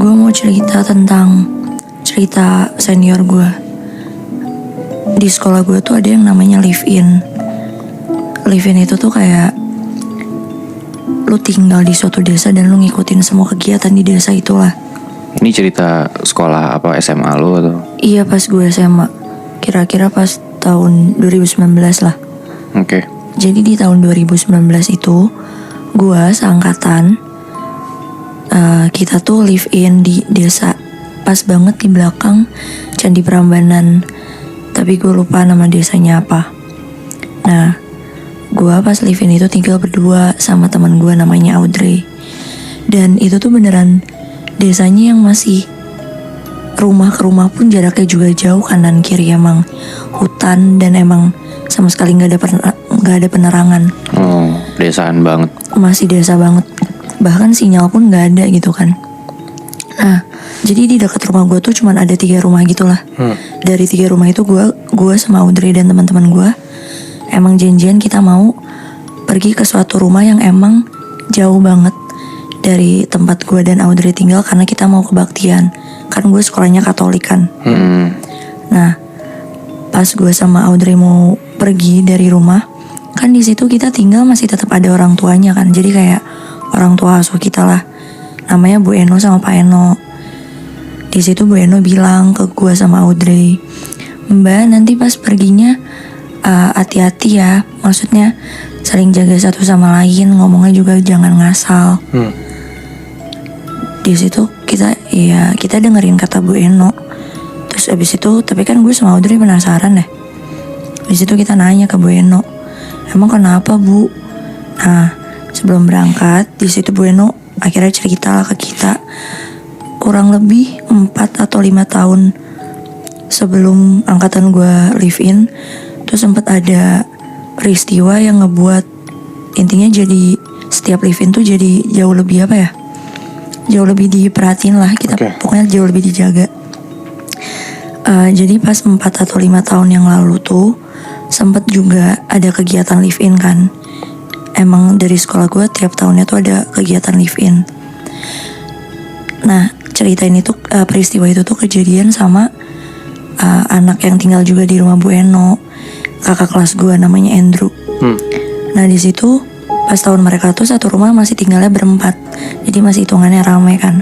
gue mau cerita tentang cerita senior gue. Di sekolah gue tuh ada yang namanya live-in. Live-in itu tuh kayak lu tinggal di suatu desa dan lu ngikutin semua kegiatan di desa itulah. Ini cerita sekolah apa SMA lu atau? Iya, pas gue SMA. Kira-kira pas tahun 2019 lah. Oke. Jadi di tahun 2019 itu gue seangkatan, kita tuh live in di desa, pas banget di belakang Candi Prambanan. Tapi gue lupa nama desanya apa. Nah, gue pas live in itu tinggal berdua sama teman gue namanya Audrey. Dan itu tuh beneran desanya yang masih rumah ke rumah pun jaraknya juga jauh, kanan kiri emang hutan dan emang sama sekali nggak ada penerangan. Oh, desaan banget. Masih desa banget, bahkan sinyal pun nggak ada gitu kan. Nah, jadi di dekat rumah gue tuh cuman ada 3 rumah gitulah. Dari 3 rumah itu gue sama Audrey dan teman-teman gue emang janjian kita mau pergi ke suatu rumah yang emang jauh banget dari tempat gue dan Audrey tinggal, karena kita mau kebaktian. Kan gue sekolahnya Katolik kan. Nah, pas gue sama Audrey mau pergi dari rumah, kan di situ kita tinggal masih tetap ada orang tuanya kan. Jadi kayak orang tua asuh kita lah. Namanya Bu Eno sama Pak Eno. Di situ Bu Eno bilang ke gue sama Audrey, "Mbak, nanti pas perginya hati-hati ya. Maksudnya saling jaga satu sama lain, ngomongnya juga jangan ngasal." Di situ kita dengerin kata Bu Eno. Terus abis itu, tapi kan gue sama Audrey penasaran deh. Di situ kita nanya ke Bu Eno, "Emang kenapa, Bu?" Nah, sebelum berangkat, di situ Bu Eno akhirnya cerita lah ke kita. Kurang lebih 4 atau 5 tahun sebelum angkatan gue live in, tuh sempat ada peristiwa yang ngebuat intinya jadi setiap live in tuh jadi jauh lebih apa ya? Jauh lebih diperhatiin lah kita. Pokoknya jauh lebih dijaga. Jadi pas 4 atau 5 tahun yang lalu tuh sempet juga ada kegiatan live in kan. Emang dari sekolah gue tiap tahunnya tuh ada kegiatan live in. Nah, cerita ini tuh peristiwa itu tuh kejadian sama anak yang tinggal juga di rumah Bu Eno, kakak kelas gue namanya Andrew. Nah, di situ pas tahun mereka tuh satu rumah masih tinggalnya berempat. Jadi masih hitungannya ramai kan.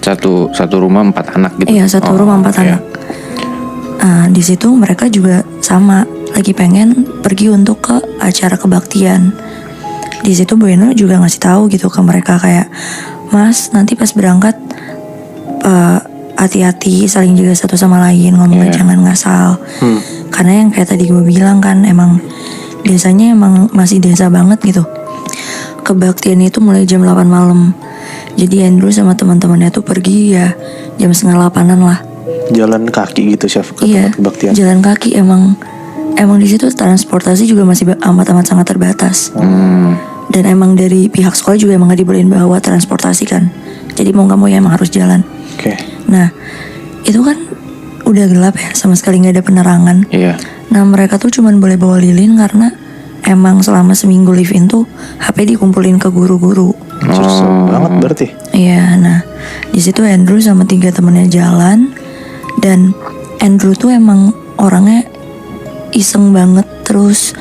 Satu rumah 4 anak gitu. Iya, satu rumah 4 anak. Di situ mereka juga sama lagi pengen pergi untuk ke acara kebaktian. Di situ Bu Eno juga ngasih tahu gitu ke mereka kayak, "Mas, nanti pas berangkat hati-hati, saling jaga satu sama lain, ngomongnya jangan ngasal." Karena yang kayak tadi gue bilang kan, emang desanya emang masih desa banget gitu. Kebaktian itu mulai jam 8 malam. Jadi Andrew sama teman-temannya tuh pergi ya jam 7:30 lah. Jalan kaki gitu, Chef, ke Iya, tempat kebaktian. jalan kaki. Emang di situ transportasi juga masih amat sangat terbatas. Dan emang dari pihak sekolah juga emang gak dibolehin bawa transportasi kan. Jadi mau gak mau ya emang harus jalan. Nah, itu kan udah gelap ya, sama sekali gak ada penerangan. Nah, mereka tuh cuman boleh bawa lilin karena emang selama seminggu live in tuh HP dikumpulin ke guru-guru. Serem banget berarti. Iya, nah di situ Andrew sama 3 temennya jalan. Dan Andrew tuh emang orangnya iseng banget, terus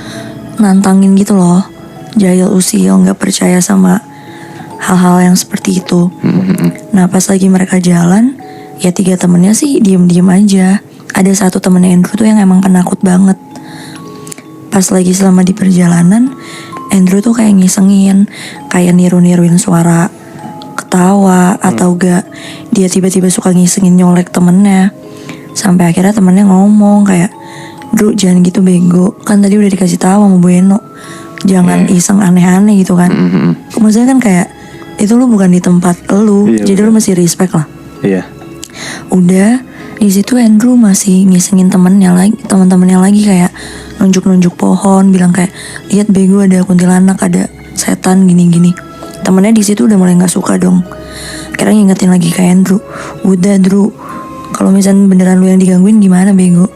nantangin gitu loh. Jahil usil, gak percaya sama hal-hal yang seperti itu. Nah, pas lagi mereka jalan, ya 3 temennya sih diem-diem aja. Ada satu temennya Andrew tuh yang emang penakut banget. Pas lagi selama di perjalanan, Andrew tuh kayak ngisengin, kayak niru-niruin suara ketawa atau gak dia tiba-tiba suka ngisengin nyolek temennya. Sampai akhirnya temennya ngomong kayak, "Drew, jangan gitu bego, kan tadi udah dikasih tahu sama Bu Eno, jangan iseng aneh-aneh gitu kan." Maksudnya kan kayak itu lu bukan di tempat lu, jadi lu masih respect lah. Udah di situ Andrew masih ngisengin teman-temannya lagi kayak nunjuk-nunjuk pohon, bilang kayak, "Lihat bego, ada kuntilanak, ada setan gini-gini." Temennya di situ udah mulai nggak suka dong. Akhirnya ngingetin lagi ke Andrew, "Udah Drew, kalau misalnya beneran lu yang digangguin gimana bego?"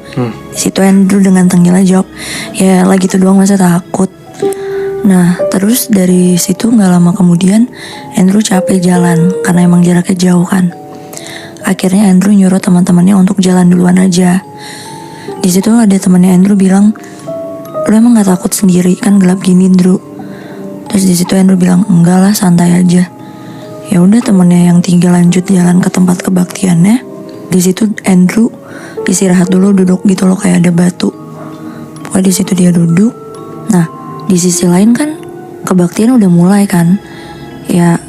Di situ Andrew dengan tengilnya jawab, "Ya lagi gitu doang, masa takut." Nah, terus dari situ gak lama kemudian Andrew capek jalan karena emang jaraknya jauh kan. akhirnya Andrew nyuruh teman-temannya untuk jalan duluan aja. Di situ ada temannya Andrew bilang, "Lu emang nggak takut sendiri, kan gelap gini, Drew?" Terus di situ Andrew bilang, "Enggak lah, santai aja." Ya udah, temennya yang 3 lanjut jalan ke tempat kebaktiannya. Di situ Andrew istirahat dulu, duduk gitu loh kayak ada batu. Pokoknya di situ dia duduk. Nah, di sisi lain kan kebaktian udah mulai kan. Ya,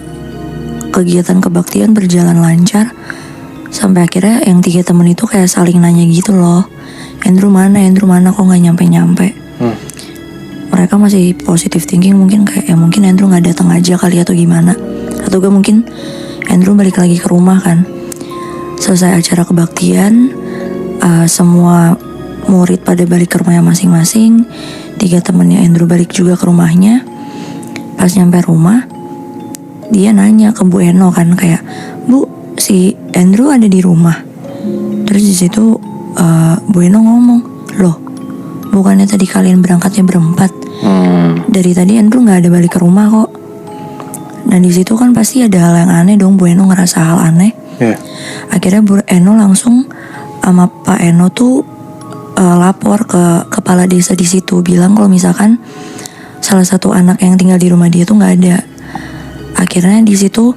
kegiatan kebaktian berjalan lancar. Sampai akhirnya yang 3 temen itu kayak saling nanya gitu loh. Andrew mana kok gak nyampe-nyampe. Mereka masih positive thinking, mungkin kayak ya mungkin Andrew gak datang aja kali atau gimana. Atau gak mungkin Andrew balik lagi ke rumah kan. Selesai acara kebaktian, semua murid pada balik ke rumahnya masing-masing. 3 temennya Andrew balik juga ke rumahnya. Pas nyampe rumah, dia nanya ke Bu Eno kan kayak, "Bu, si Andrew ada di rumah?" Terus di situ Bu Eno ngomong, "Loh, bukannya tadi kalian berangkatnya berempat? Dari tadi Andrew nggak ada balik ke rumah kok." Nah di situ kan pasti ada hal yang aneh dong. Bu Eno ngerasa hal aneh. Akhirnya Bu Eno langsung sama Pak Eno tuh lapor ke kepala desa di situ, bilang kalau misalkan salah satu anak yang tinggal di rumah dia tuh nggak ada. Akhirnya di situ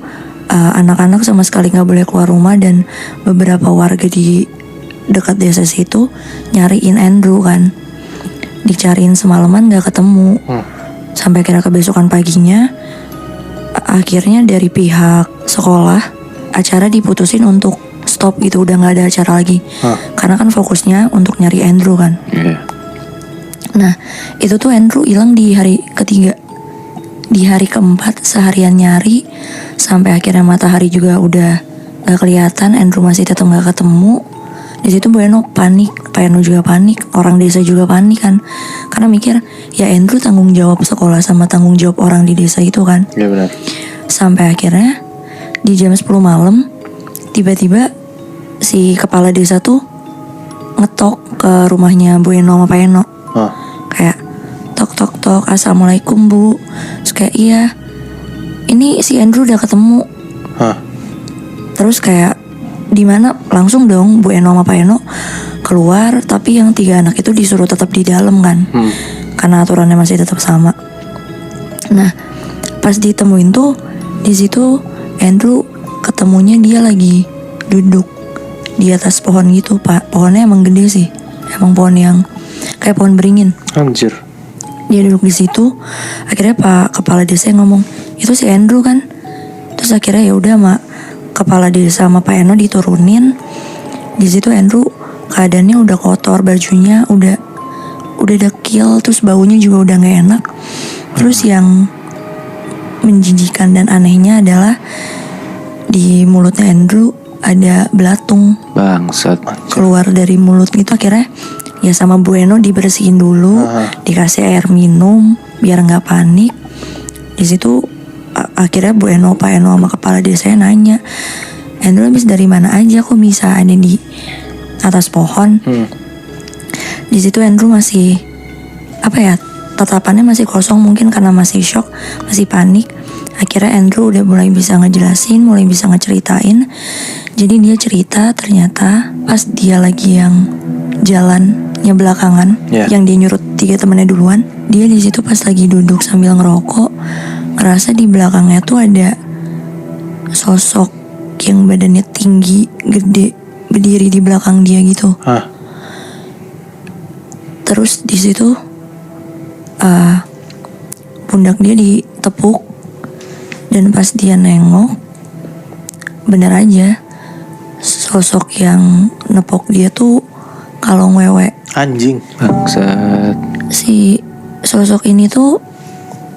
anak-anak sama sekali nggak boleh keluar rumah dan beberapa warga di dekat desa situ nyariin Andrew kan. Dicariin semalaman nggak ketemu. Sampai kira kebesokan paginya, akhirnya dari pihak sekolah acara diputusin untuk stop gitu, udah nggak ada acara lagi. Karena kan fokusnya untuk nyari Andrew kan. Nah itu tuh Andrew hilang di hari ketiga. Di hari keempat seharian nyari sampai akhirnya matahari juga udah gak kelihatan, Andrew masih tetap gak ketemu. Di situ Bu Eno panik, Pak Eno juga panik, orang desa juga panik kan. Karena mikir ya Andrew tanggung jawab sekolah sama tanggung jawab orang di desa itu kan. Iya benar. Sampai akhirnya di jam 10 malam tiba-tiba si kepala desa tuh ngetok ke rumahnya Bu Eno sama Pak Eno. Kayak tok, "Assalamualaikum Bu." Terus kayak, "Iya, ini si Andrew udah ketemu." Terus kayak di mana langsung dong Bu Eno sama Pak Eno keluar, tapi yang 3 anak itu disuruh tetap di dalam kan. Karena aturannya masih tetap sama. Nah, pas ditemuin tuh di situ Andrew ketemunya dia lagi duduk di atas pohon gitu, Pak. Pohonnya emang gede sih. Emang pohon yang kayak pohon beringin. Anjir. Dia duduk di situ. Akhirnya Pak kepala desa ngomong, "Itu si Andrew kan?" Terus akhirnya ya udah Mak, kepala desa sama Pak Eno diturunin. Di situ Andrew keadaannya udah kotor, bajunya udah dekil, terus baunya juga udah nggak enak. Terus yang menjijikan dan anehnya adalah di mulutnya Andrew ada belatung. Bangsat. Keluar dari mulut gitu. Akhirnya ya sama Bu Eno dibersihin dulu, dikasih air minum biar nggak panik. Di situ akhirnya Bu Eno, Pak Eno sama kepala desanya nanya, "Andrew habis dari mana aja kok bisa ada di atas pohon?" Di situ Andrew masih tatapannya masih kosong, mungkin karena masih shock, masih panik. Akhirnya Andrew udah mulai bisa ngejelasin, mulai bisa ngeceritain. Jadi dia cerita ternyata pas dia lagi yang jalannya belakangan, yang dia nyuruh 3 temennya duluan, dia di situ pas lagi duduk sambil ngerokok, ngerasa di belakangnya tuh ada sosok yang badannya tinggi, gede, berdiri di belakang dia gitu. Terus di situ pundak dia ditepuk, dan pas dia nengok, bener aja sosok yang nepok dia tuh kalong wewe. Anjing. Bangsat. Si sosok ini tuh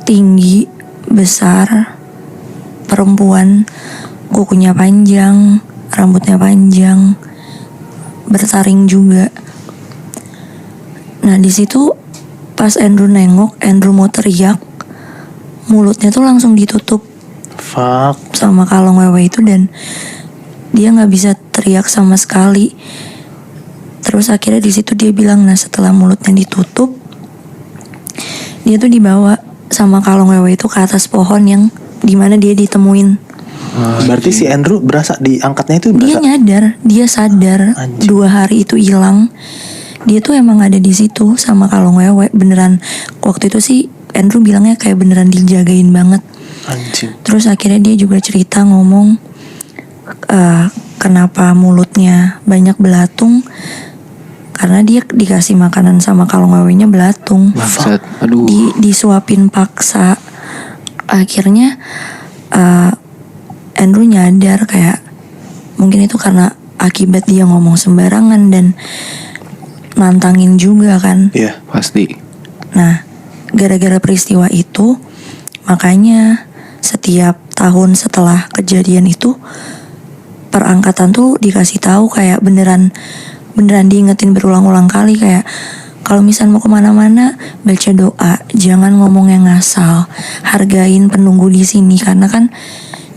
tinggi, besar, perempuan, kukunya panjang, rambutnya panjang, bertaring juga. Nah di situ pas Andrew nengok, Andrew mau teriak, mulutnya tuh langsung ditutup sama kalong wewe itu, dan dia nggak bisa teriak sama sekali. Terus akhirnya di situ dia bilang, nah setelah mulutnya ditutup, dia tuh dibawa sama kalong wewe itu ke atas pohon yang dimana dia ditemuin. Berarti si Andrew berasa diangkatnya itu Dia berasa. nyadar, dia sadar. Anjing. 2 hari itu hilang. Dia tuh emang ada di situ sama kalung wewe. Beneran waktu itu sih Andrew bilangnya kayak beneran dijagain banget. Anjing. Terus akhirnya dia juga cerita ngomong kenapa mulutnya banyak belatung, karena dia dikasih makanan sama kalung wewenya belatung. Bangsat. Aduh. Disuapin paksa. Akhirnya Andrew nyadar kayak mungkin itu karena akibat dia ngomong sembarangan dan nantangin juga kan. Iya. Pasti. Nah, gara-gara peristiwa itu, makanya setiap tahun setelah kejadian itu, perangkatan tuh dikasih tahu kayak beneran diingetin berulang-ulang kali kayak kalau misal mau kemana-mana baca doa, jangan ngomong yang ngasal, hargain penunggu di sini karena kan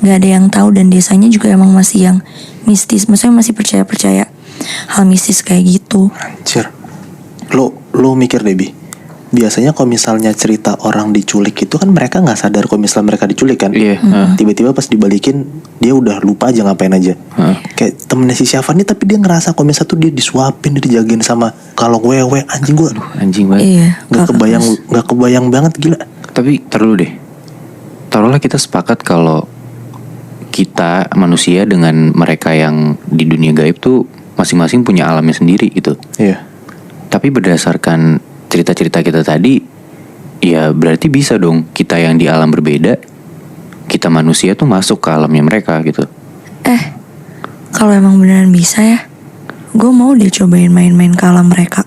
nggak ada yang tahu dan desanya juga emang masih yang mistis, maksudnya masih percaya hal mistis kayak gitu. Anjir. Lo mikir deh, Bi. Biasanya kalau misalnya cerita orang diculik itu kan mereka nggak sadar kalau misalnya mereka diculik kan. Iya. Tiba-tiba pas dibalikin dia udah lupa aja ngapain aja. Kayak temennya si Syafan nih, tapi dia ngerasa kalau misalnya tuh dia disuapin, dia dijagain sama kalung wewe. Anjing, gue Anjing banget. Iya, nggak kebayang banget, gila. Tapi taruh deh. Taruhlah kita sepakat kalau kita manusia dengan mereka yang di dunia gaib tuh masing-masing punya alamnya sendiri gitu. Iya. Tapi berdasarkan cerita-cerita kita tadi, ya berarti bisa dong kita yang di alam berbeda, kita manusia tuh masuk ke alamnya mereka gitu. Kalau emang beneran bisa ya, gue mau deh cobain main-main ke alam mereka.